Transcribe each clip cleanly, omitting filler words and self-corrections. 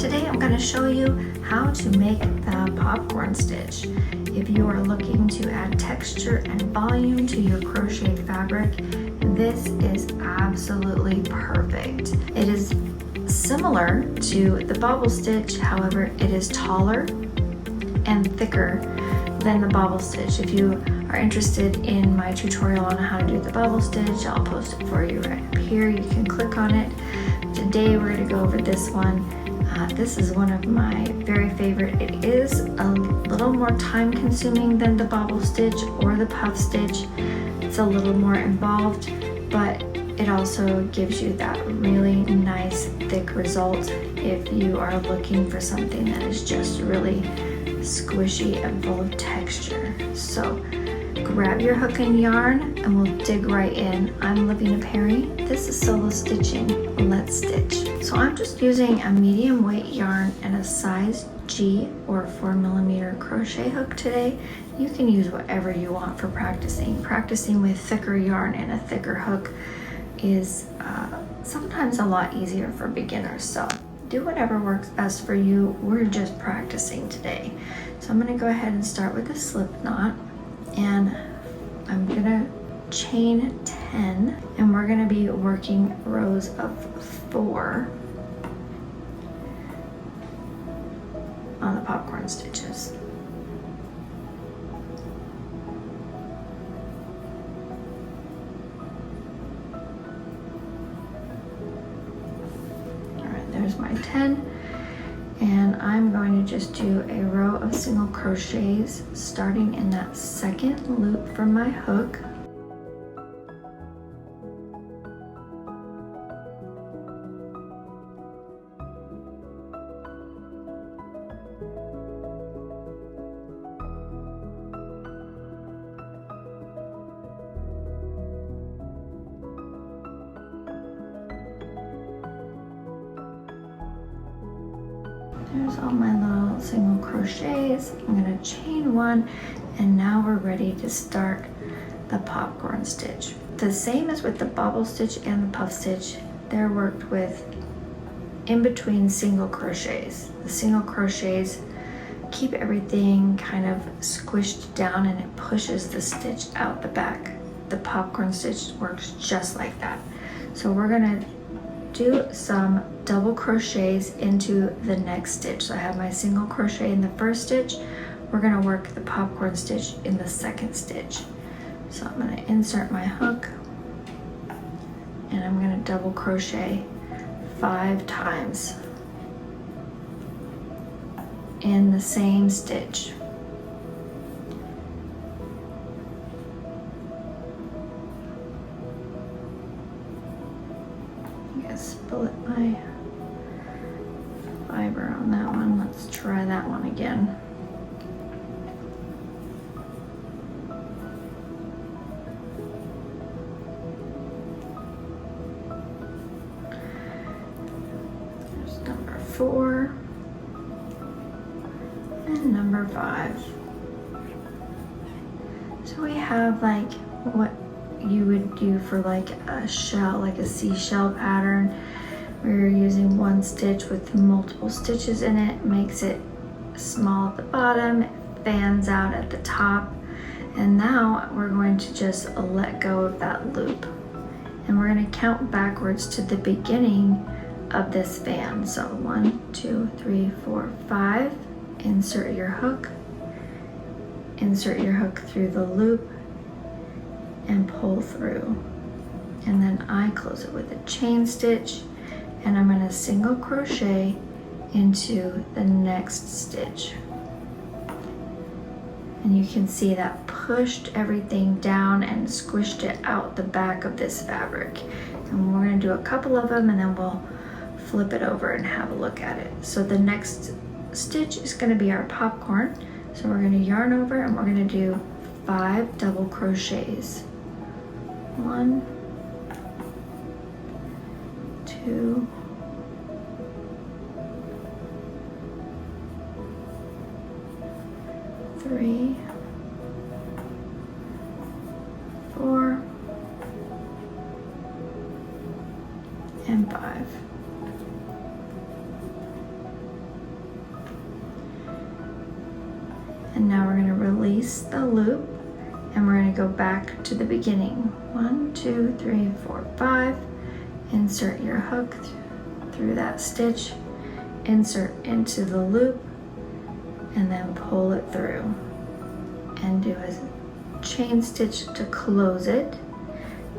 Today I'm going to show you how to make the popcorn stitch. If you are looking to add texture and volume to your crochet fabric, this is absolutely perfect. It is similar to the bobble stitch, however it is taller and thicker than the bobble stitch. If you are interested in my tutorial on how to do the bobble stitch, I'll post it for you right up here. You can click on it. Today we're going to go over this one. This is one of my very favorite. It is a little more time consuming than the bobble stitch or the puff stitch. It's a little more involved, but it also gives you that really nice thick result if you are looking for something that is just really squishy and full of texture. So grab your hook and yarn and we'll dig right in. I'm Lavina Perry. This is Solo Stitching. Let's stitch. So I'm just using a medium weight yarn and a size G or 4mm crochet hook today. You can use whatever you want for practicing. Practicing with thicker yarn and a thicker hook is sometimes a lot easier for beginners. So do whatever works best for you. We're just practicing today. So I'm going to go ahead and start with a slip knot, and I'm going to chain 10, and we're going to be working rows of 4 on the popcorn stitches. There's my 10, and I'm going to just do a row of single crochets starting in that second loop from my hook. There's all my little single crochets. I'm going to chain 1, and now we're ready to start the popcorn stitch. The same as with the bobble stitch and the puff stitch, they're worked with in between single crochets. The single crochets keep everything kind of squished down and it pushes the stitch out the back. The popcorn stitch works just like that. So we're going to do some double crochets into the next stitch. So I have my single crochet in the first stitch. We're going to work the popcorn stitch in the second stitch. So I'm going to insert my hook, and I'm going to double crochet 5 times in the same stitch. Split my fiber on that one. Let's try that one again. There's number 4 and number 5. So we have like what you would do for like a shell, like a seashell pattern, where you're using one stitch with multiple stitches in it. Makes it small at the bottom, it fans out at the top, and now we're going to just let go of that loop, and we're going to count backwards to the beginning of this fan. So 1, 2, 3, 4, 5. Insert your hook through the loop and pull through, and then I close it with a chain stitch, and I'm going to single crochet into the next stitch, and you can see that pushed everything down and squished it out the back of this fabric. And we're going to do a couple of them, and then we'll flip it over and have a look at it. So the next stitch is going to be our popcorn, so we're going to yarn over and we're going to do 5 double crochets. 1, 2, 3, 4, and 5. And now we're going to release the loop and we're going to go back to the beginning. 1, 2, 3, 4, 5. Insert your hook through that stitch, insert into the loop, and then pull it through. And do a chain stitch to close it,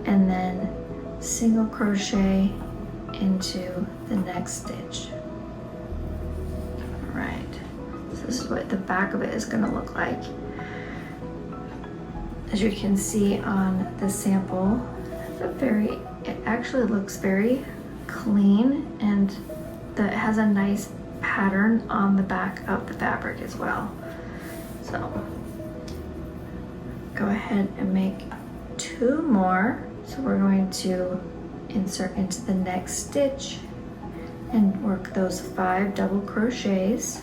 and then single crochet into the next stitch. All right, so this is what the back of it is going to look like. As you can see on the sample, it actually looks very clean, and it has a nice pattern on the back of the fabric as well. So go ahead and make 2 more. So we're going to insert into the next stitch and work those 5 double crochets.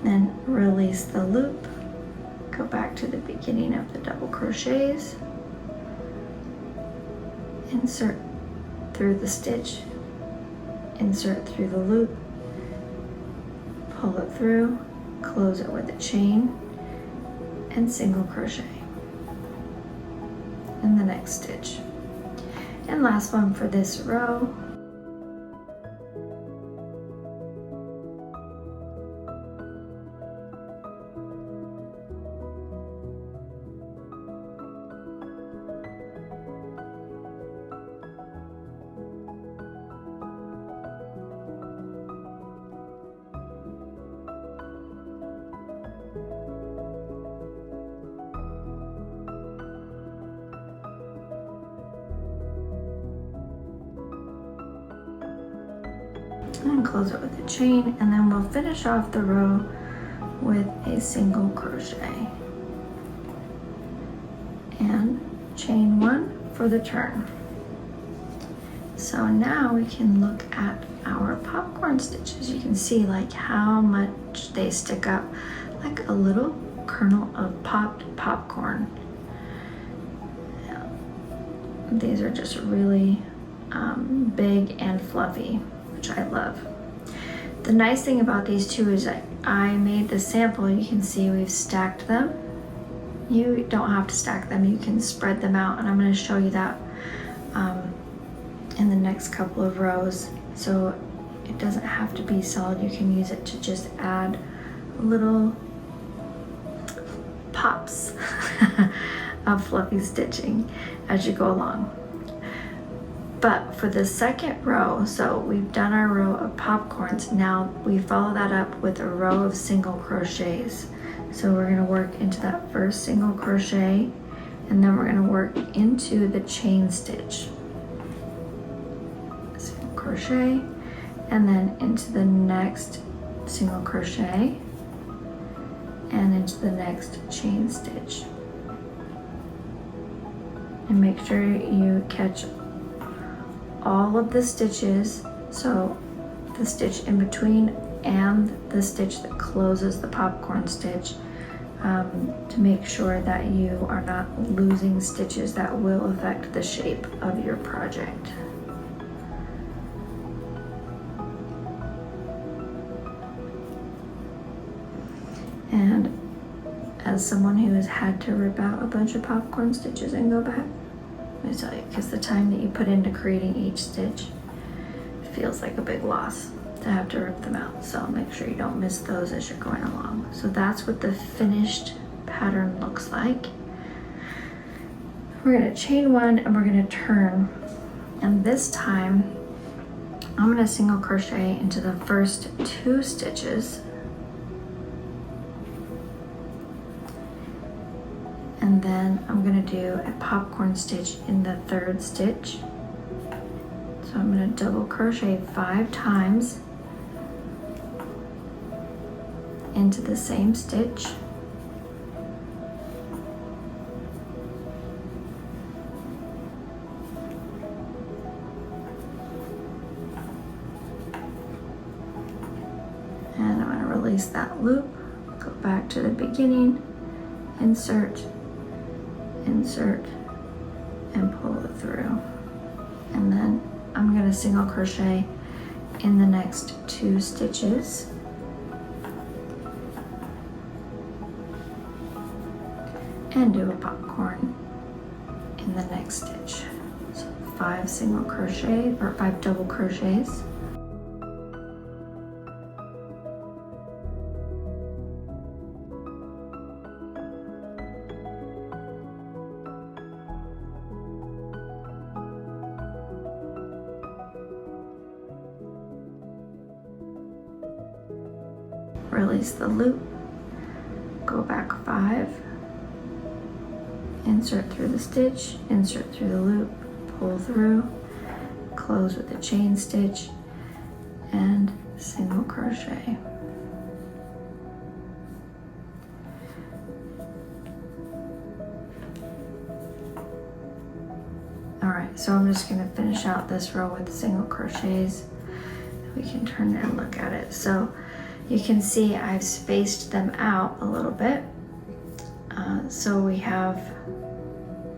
Then release the loop, go back to the beginning of the double crochets, insert through the stitch, insert through the loop, pull it through, close it with a chain, and single crochet in the next stitch. And last one for this row. And close it with a chain, and then we'll finish off the row with a single crochet and chain 1 for the turn. So now we can look at our popcorn stitches. You can see like how much they stick up, like a little kernel of popped popcorn. These are just really big and fluffy, which I love. The nice thing about these two is that I made the sample. You can see we've stacked them. You don't have to stack them, you can spread them out, and I'm going to show you that in the next couple of rows. So it doesn't have to be solid, you can use it to just add little pops of fluffy stitching as you go along. But for the second row, so we've done our row of popcorns, now we follow that up with a row of single crochets. So we're going to work into that first single crochet, and then we're going to work into the chain stitch. Single crochet, and then into the next single crochet, and into the next chain stitch. And make sure you catch all of the stitches, so the stitch in between and the stitch that closes the popcorn stitch, to make sure that you are not losing stitches that will affect the shape of your project. And as someone who has had to rip out a bunch of popcorn stitches and go back, let me tell you, because the time that you put into creating each stitch feels like a big loss to have to rip them out. So make sure you don't miss those as you're going along. So that's what the finished pattern looks like. We're going to chain 1 and we're going to turn. And this time I'm going to single crochet into the first 2 stitches. And then I'm going to do a popcorn stitch in the 3rd stitch. So I'm going to double crochet 5 times into the same stitch. And I'm going to release that loop, go back to the beginning, insert, insert, and pull it through. And then I'm going to single crochet in the next 2 stitches. And do a popcorn in the next stitch. So 5 single crochet or 5 double crochets. Release the loop, go back 5, insert through the stitch, insert through the loop, pull through, close with a chain stitch, and single crochet. Alright, so I'm just going to finish out this row with single crochets. We can turn it and look at it. So you can see I've spaced them out a little bit, so we have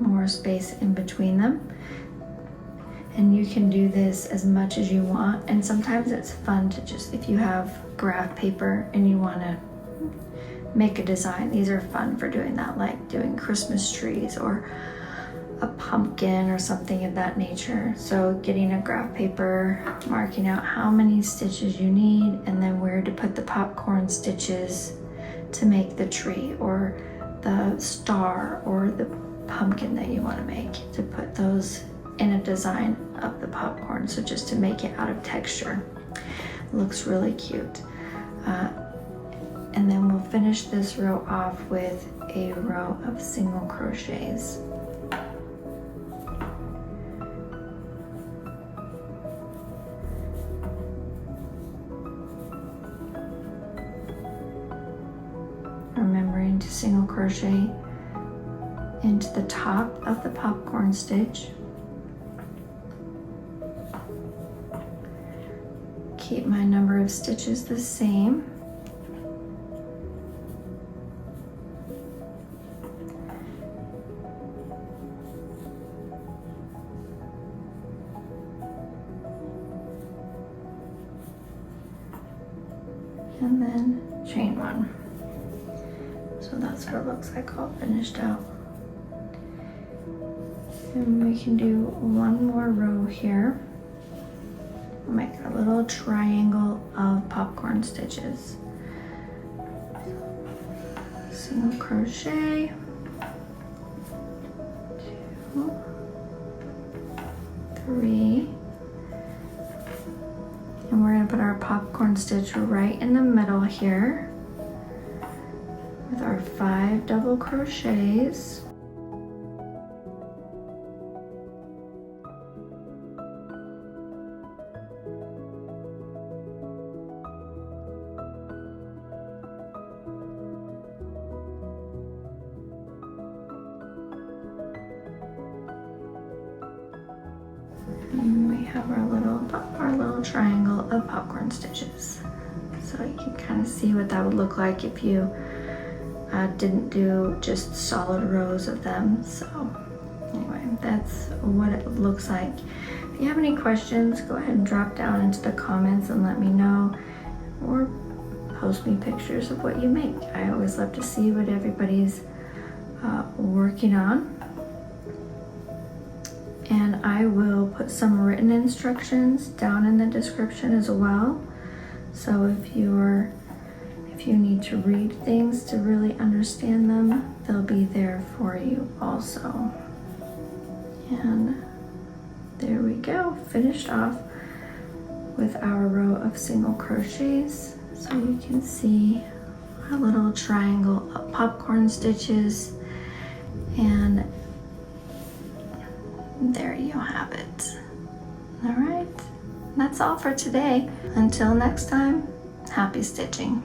more space in between them. And you can do this as much as you want, and sometimes it's fun to just, if you have graph paper and you want to make a design, these are fun for doing that, like doing Christmas trees or a pumpkin or something of that nature. So getting a graph paper, marking out how many stitches you need, and then where to put the popcorn stitches to make the tree or the star or the pumpkin that you want to make, to put those in a design of the popcorn. So just to make it out of texture. It looks really cute. And then we'll finish this row off with a row of single crochets. Remembering to single crochet into the top of the popcorn stitch. Keep my number of stitches the same. And then chain 1. So that's what it looks like all finished out. And we can do one more row here. Make a little triangle of popcorn stitches. Single crochet, 2, 3, and we're going to put our popcorn stitch right in the middle here with our 5 double crochets. And we have our little triangle of popcorn stitches. So you can kind of see what that would look like if you didn't do just solid rows of them. So anyway, that's what it looks like. If you have any questions, go ahead and drop down into the comments and let me know, or post me pictures of what you make. I always love to see what everybody's working on. And I will put some written instructions down in the description as well. So if you need to read things to really understand them, they'll be there for you also. And there we go, finished off with our row of single crochets. So you can see our little triangle of popcorn stitches, and there you have it. All right, that's all for today. Until next time, happy stitching.